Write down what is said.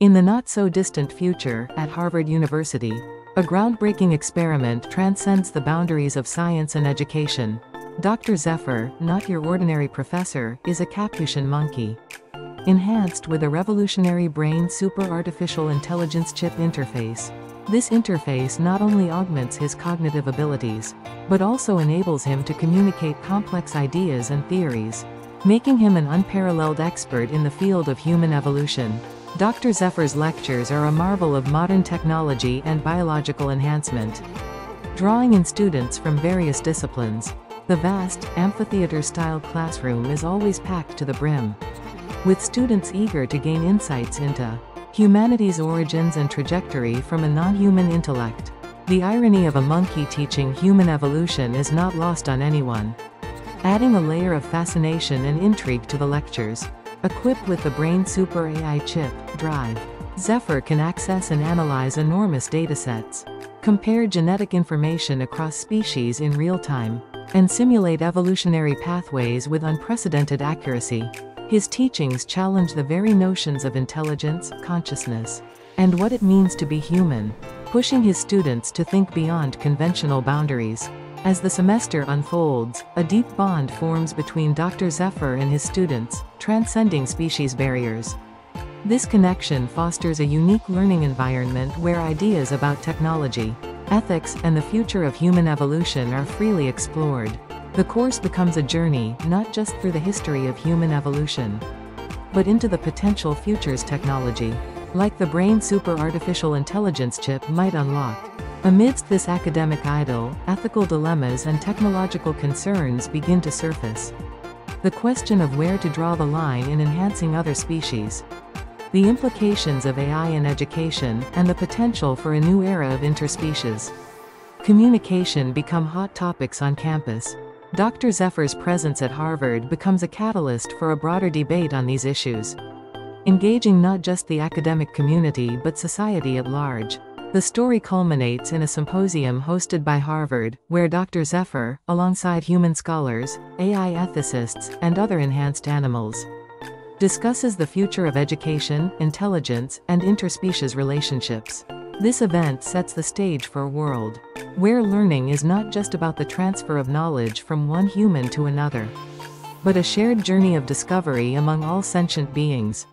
In the not-so-distant future, at Harvard University, a groundbreaking experiment transcends the boundaries of science and education. Dr. Zephyr, not your ordinary professor, is a capuchin monkey. Enhanced with a revolutionary brain super artificial intelligence chip interface. This interface not only augments his cognitive abilities, but also enables him to communicate complex ideas and theories, making him an unparalleled expert in the field of human evolution. Dr. Zephyr's lectures are a marvel of modern technology and biological enhancement. Drawing in students from various disciplines, the vast, amphitheater-style classroom is always packed to the brim, with students eager to gain insights into humanity's origins and trajectory from a non-human intellect. The irony of a monkey teaching human evolution is not lost on anyone, adding a layer of fascination and intrigue to the lectures. Equipped with the Brain Super AI chip, Drive, Zephyr can access and analyze enormous datasets, compare genetic information across species in real time, and simulate evolutionary pathways with unprecedented accuracy. His teachings challenge the very notions of intelligence, consciousness, and what it means to be human, pushing his students to think beyond conventional boundaries. As the semester unfolds, a deep bond forms between Dr. Zephyr and his students, transcending species barriers. This connection fosters a unique learning environment where ideas about technology, ethics, and the future of human evolution are freely explored. The course becomes a journey, not just through the history of human evolution, but into the potential futures technology, like the brain super artificial intelligence chip, might unlock. Amidst this academic idyll, ethical dilemmas and technological concerns begin to surface. The question of where to draw the line in enhancing other species, the implications of AI in education, and the potential for a new era of interspecies communication become hot topics on campus. Dr. Zephyr's presence at Harvard becomes a catalyst for a broader debate on these issues, engaging not just the academic community but society at large. The story culminates in a symposium hosted by Harvard, where Dr. Zephyr, alongside human scholars, AI ethicists, and other enhanced animals, discusses the future of education, intelligence, and interspecies relationships. This event sets the stage for a world where learning is not just about the transfer of knowledge from one human to another, but a shared journey of discovery among all sentient beings.